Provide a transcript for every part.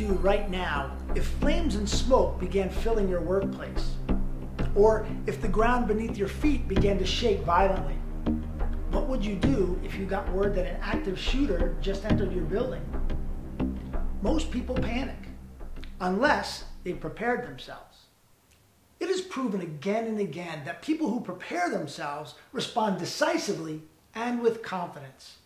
do right now if flames and smoke began filling your workplace? Or if the ground beneath your feet began to shake violently? What would you do if you got word that an active shooter just entered your building? Most people panic, unless they've prepared themselves. It is proven again and again that people who prepare themselves respond decisively and with confidence.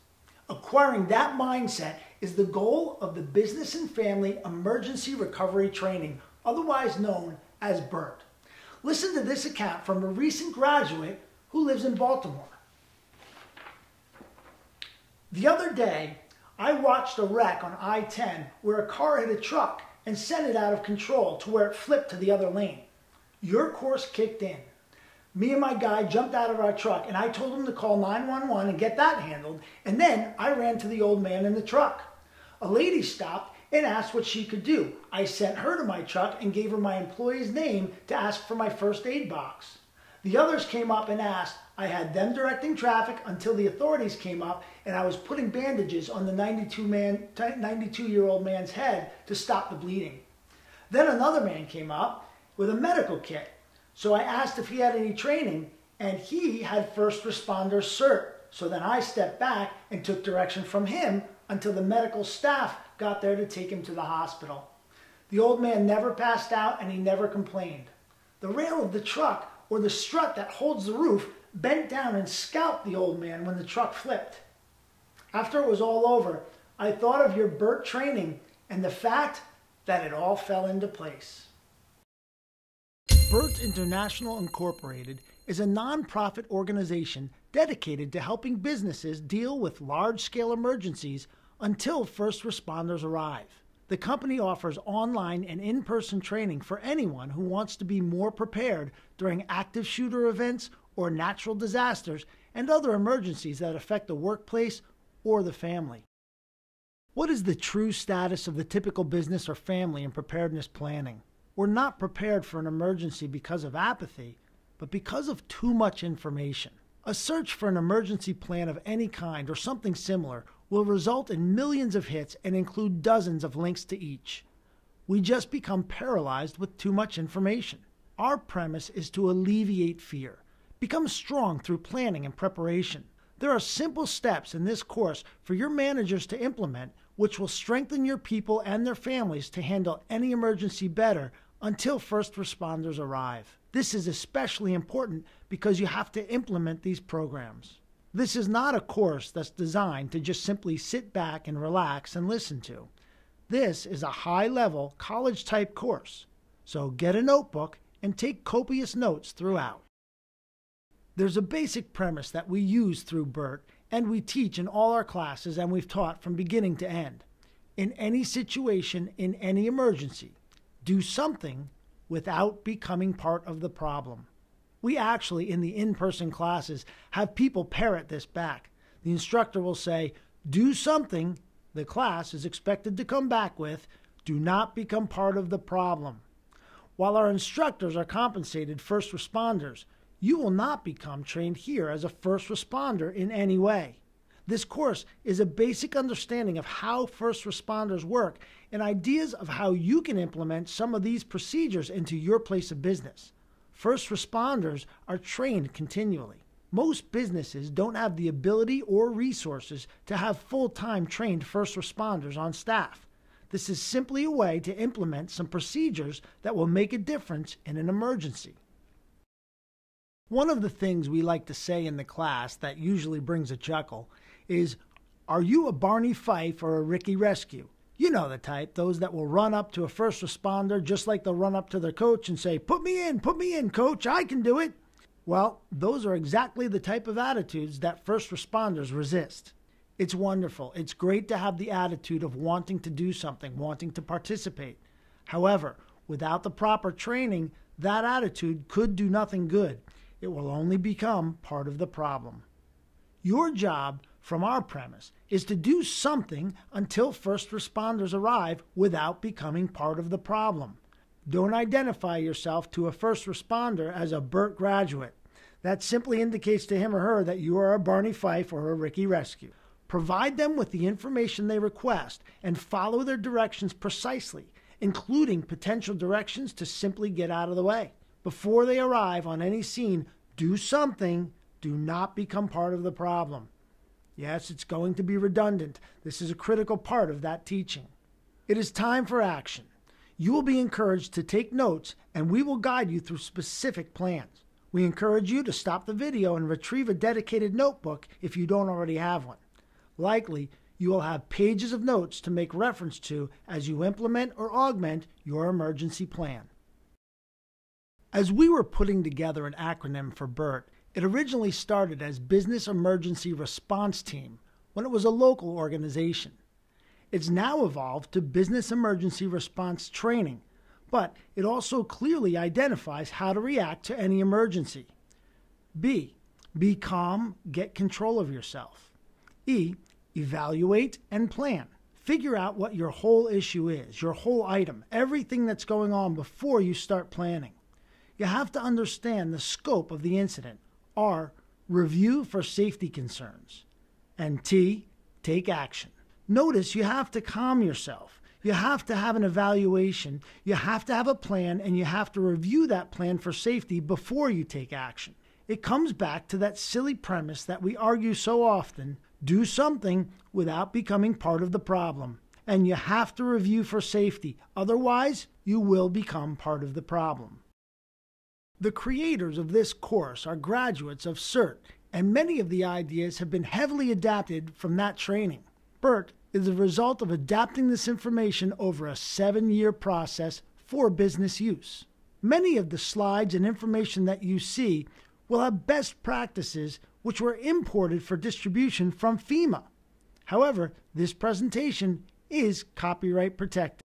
Acquiring that mindset is the goal of the Business and Family Emergency Recovery Training, otherwise known as BERT. Listen to this account from a recent graduate who lives in Baltimore. The other day, I watched a wreck on I-10 where a car hit a truck and sent it out of control to where it flipped to the other lane. Your course kicked in. Me and my guy jumped out of our truck and I told him to call 911 and get that handled, and then I ran to the old man in the truck. A lady stopped and asked what she could do. I sent her to my truck and gave her my employee's name to ask for my first aid box. The others came up and asked. I had them directing traffic until the authorities came up, and I was putting bandages on the 92-year-old man's head to stop the bleeding. Then another man came up with a medical kit. So I asked if he had any training, and he had first responder CERT. So then I stepped back and took direction from him until the medical staff got there to take him to the hospital. The old man never passed out and he never complained. The rail of the truck, or the strut that holds the roof, bent down and scalped the old man when the truck flipped. After it was all over, I thought of your BERT training and the fact that it all fell into place. BERT International Incorporated is a nonprofit organization dedicated to helping businesses deal with large-scale emergencies until first responders arrive. The company offers online and in-person training for anyone who wants to be more prepared during active shooter events or natural disasters and other emergencies that affect the workplace or the family. What is the true status of the typical business or family in preparedness planning? We're not prepared for an emergency because of apathy, but because of too much information. A search for an emergency plan of any kind or something similar will result in millions of hits and include dozens of links to each. We just become paralyzed with too much information. Our premise is to alleviate fear, become strong through planning and preparation. There are simple steps in this course for your managers to implement, which will strengthen your people and their families to handle any emergency better until first responders arrive. This is especially important because you have to implement these programs. This is not a course that's designed to just simply sit back and relax and listen to. This is a high-level, college-type course, so get a notebook and take copious notes throughout. There's a basic premise that we use through BERT and we teach in all our classes and we've taught from beginning to end. In any situation, in any emergency, do something without becoming part of the problem. We actually, in the in-person classes, have people parrot this back. The instructor will say, do something. The class is expected to come back with, do not become part of the problem. While our instructors are compensated first responders, you will not become trained here as a first responder in any way. This course is a basic understanding of how first responders work and ideas of how you can implement some of these procedures into your place of business. First responders are trained continually. Most businesses don't have the ability or resources to have full-time trained first responders on staff. This is simply a way to implement some procedures that will make a difference in an emergency. One of the things we like to say in the class that usually brings a chuckle is, are you a Barney Fife or a Ricky Rescue? You know the type, those that will run up to a first responder just like they'll run up to their coach and say, put me in, coach, I can do it. Well, those are exactly the type of attitudes that first responders resist. It's wonderful. It's great to have the attitude of wanting to do something, wanting to participate. However, without the proper training, that attitude could do nothing good. It will only become part of the problem. Your job, from our premise, is to do something until first responders arrive without becoming part of the problem. Don't identify yourself to a first responder as a BERT graduate. That simply indicates to him or her that you are a Barney Fife or a Ricky Rescue. Provide them with the information they request and follow their directions precisely, including potential directions to simply get out of the way. Before they arrive on any scene, do something. Do not become part of the problem. Yes, it's going to be redundant. This is a critical part of that teaching. It is time for action. You will be encouraged to take notes, and we will guide you through specific plans. We encourage you to stop the video and retrieve a dedicated notebook if you don't already have one. Likely, you will have pages of notes to make reference to as you implement or augment your emergency plan. As we were putting together an acronym for BERT, it originally started as Business Emergency Response Team when it was a local organization. It's now evolved to Business Emergency Response Training, but it also clearly identifies how to react to any emergency. B, be calm, get control of yourself. E, evaluate and plan. Figure out what your whole issue is, your whole item, everything that's going on before you start planning. You have to understand the scope of the incident. R, review for safety concerns. And T, take action. Notice you have to calm yourself. You have to have an evaluation. You have to have a plan, and you have to review that plan for safety before you take action. It comes back to that silly premise that we argue so often: do something without becoming part of the problem. And you have to review for safety. Otherwise, you will become part of the problem. The creators of this course are graduates of CERT, and many of the ideas have been heavily adapted from that training. BERT is the result of adapting this information over a 7-year process for business use. Many of the slides and information that you see will have best practices which were imported for distribution from FEMA. However, this presentation is copyright protected.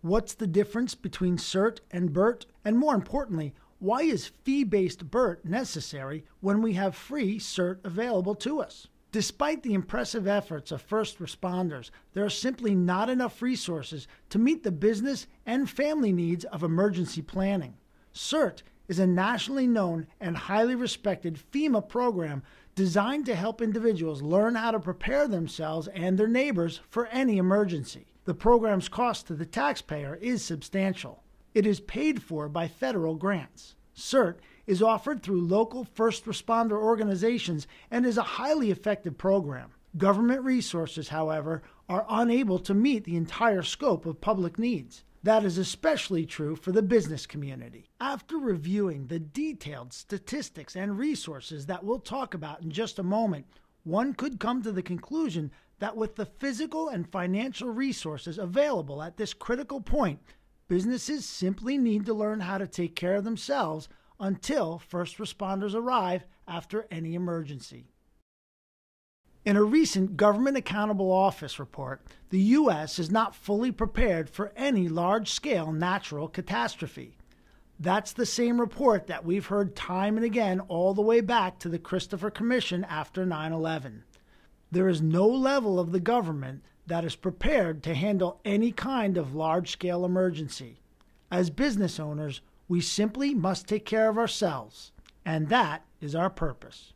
What's the difference between CERT and BERT? And more importantly, why is fee-based BERT necessary when we have free CERT available to us? Despite the impressive efforts of first responders, there are simply not enough resources to meet the business and family needs of emergency planning. CERT is a nationally known and highly respected FEMA program designed to help individuals learn how to prepare themselves and their neighbors for any emergency. The program's cost to the taxpayer is substantial. It is paid for by federal grants. CERT is offered through local first responder organizations and is a highly effective program. Government resources, however, are unable to meet the entire scope of public needs. That is especially true for the business community. After reviewing the detailed statistics and resources that we'll talk about in just a moment, one could come to the conclusion that with the physical and financial resources available at this critical point, businesses simply need to learn how to take care of themselves until first responders arrive after any emergency. In a recent Government Accountable Office report, the U.S. is not fully prepared for any large-scale natural catastrophe. That's the same report that we've heard time and again all the way back to the Christopher Commission after 9/11. There is no level of the government that is prepared to handle any kind of large-scale emergency. As business owners, we simply must take care of ourselves, and that is our purpose.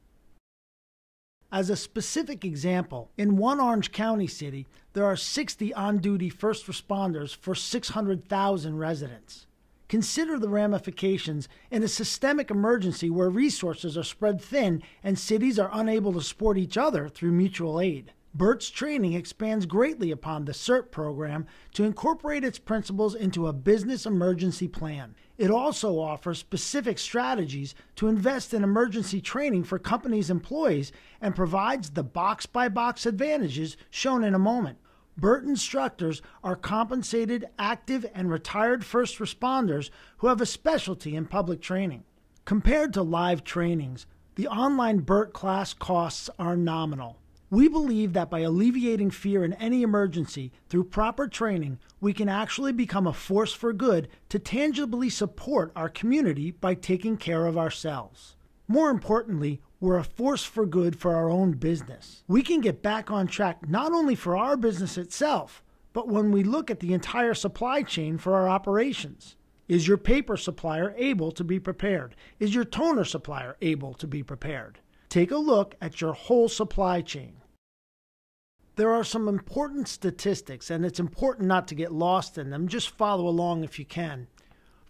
As a specific example, in one Orange County city, there are 60 on-duty first responders for 600,000 residents. Consider the ramifications in a systemic emergency where resources are spread thin and cities are unable to support each other through mutual aid. BERT's training expands greatly upon the CERT program to incorporate its principles into a business emergency plan. It also offers specific strategies to invest in emergency training for companies' employees and provides the box-by-box advantages shown in a moment. BERT instructors are compensated, active, and retired first responders who have a specialty in public training. Compared to live trainings, the online BERT class costs are nominal. We believe that by alleviating fear in any emergency through proper training, we can actually become a force for good to tangibly support our community by taking care of ourselves. More importantly, we're a force for good for our own business. We can get back on track not only for our business itself, but when we look at the entire supply chain for our operations. Is your paper supplier able to be prepared? Is your toner supplier able to be prepared? Take a look at your whole supply chain. There are some important statistics, and it's important not to get lost in them. Just follow along if you can.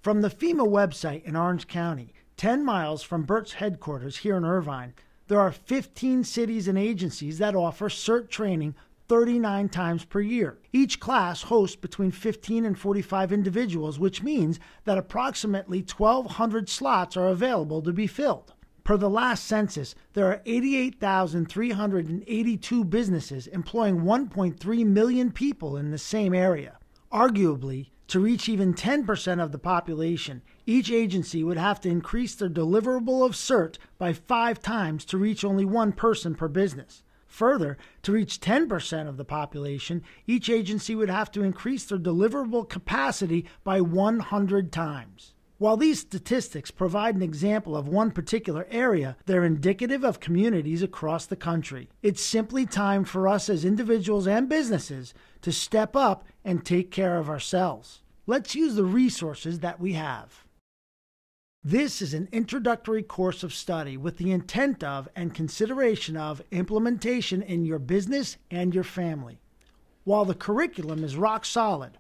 From the FEMA website in Orange County, 10 miles from BERT's headquarters here in Irvine, there are 15 cities and agencies that offer CERT training 39 times per year. Each class hosts between 15 and 45 individuals, which means that approximately 1,200 slots are available to be filled. Per the last census, there are 88,382 businesses employing 1.3 million people in the same area. Arguably, to reach even 10% of the population, each agency would have to increase their deliverable of CERT by 5 times to reach only 1 person per business. Further, to reach 10% of the population, each agency would have to increase their deliverable capacity by 100 times. While these statistics provide an example of one particular area, they're indicative of communities across the country. It's simply time for us as individuals and businesses to step up and take care of ourselves. Let's use the resources that we have. This is an introductory course of study with the intent of and consideration of implementation in your business and your family. While the curriculum is rock solid,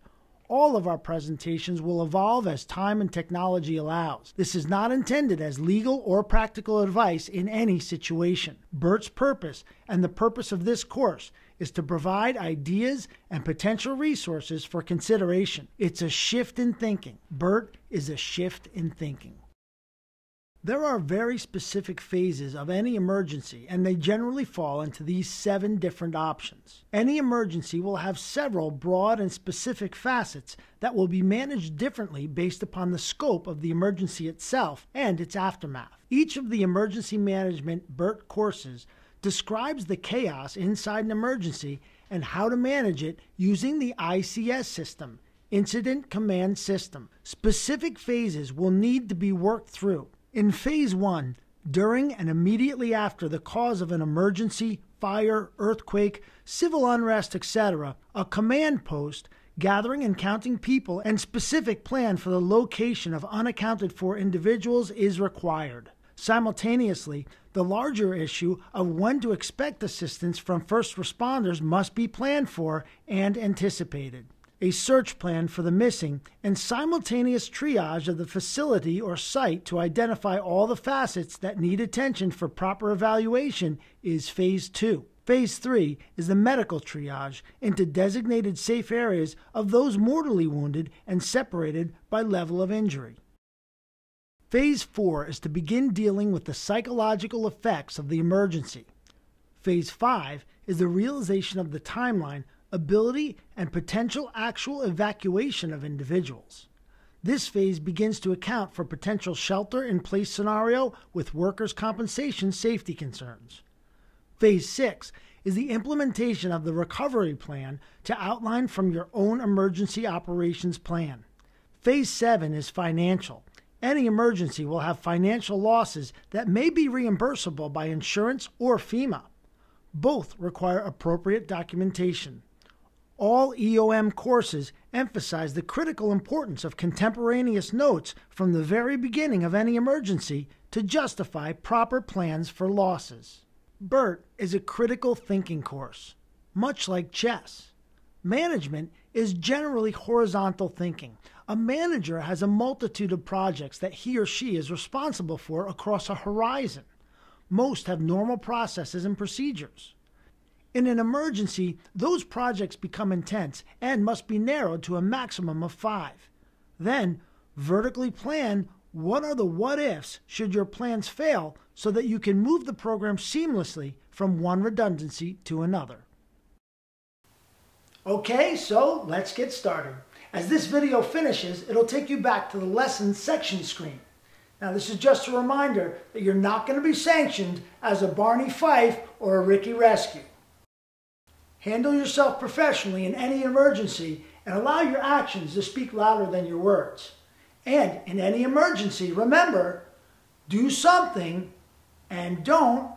all of our presentations will evolve as time and technology allows. This is not intended as legal or practical advice in any situation. BERT's purpose and the purpose of this course is to provide ideas and potential resources for consideration. It's a shift in thinking. BERT is a shift in thinking. There are very specific phases of any emergency, and they generally fall into these 7 different options. Any emergency will have several broad and specific facets that will be managed differently based upon the scope of the emergency itself and its aftermath. Each of the emergency management BERT courses describes the chaos inside an emergency and how to manage it using the ICS system, Incident Command System. Specific phases will need to be worked through. In Phase 1, during and immediately after the cause of an emergency, fire, earthquake, civil unrest, etc., a command post gathering and counting people and specific plan for the location of unaccounted for individuals is required. Simultaneously, the larger issue of when to expect assistance from first responders must be planned for and anticipated. A search plan for the missing, and simultaneous triage of the facility or site to identify all the facets that need attention for proper evaluation is Phase 2. Phase 3 is the medical triage into designated safe areas of those mortally wounded and separated by level of injury. Phase 4 is to begin dealing with the psychological effects of the emergency. Phase 5 is the realization of the timeline, ability, and potential actual evacuation of individuals. This phase begins to account for potential shelter-in-place scenario with workers' compensation safety concerns. Phase 6 is the implementation of the recovery plan to outline from your own emergency operations plan. Phase 7 is financial. Any emergency will have financial losses that may be reimbursable by insurance or FEMA. Both require appropriate documentation. All EOM courses emphasize the critical importance of contemporaneous notes from the very beginning of any emergency to justify proper plans for losses. BERT is a critical thinking course, much like chess. Management is generally horizontal thinking. A manager has a multitude of projects that he or she is responsible for across a horizon. Most have normal processes and procedures. In an emergency, those projects become intense and must be narrowed to a maximum of 5. Then, vertically plan what are the what-ifs should your plans fail so that you can move the program seamlessly from one redundancy to another. Okay, so let's get started. As this video finishes, it'll take you back to the lessons section screen. Now, this is just a reminder that you're not going to be sanctioned as a Barney Fife or a Ricky Rescue. Handle yourself professionally in any emergency and allow your actions to speak louder than your words. And in any emergency, remember, do something and don't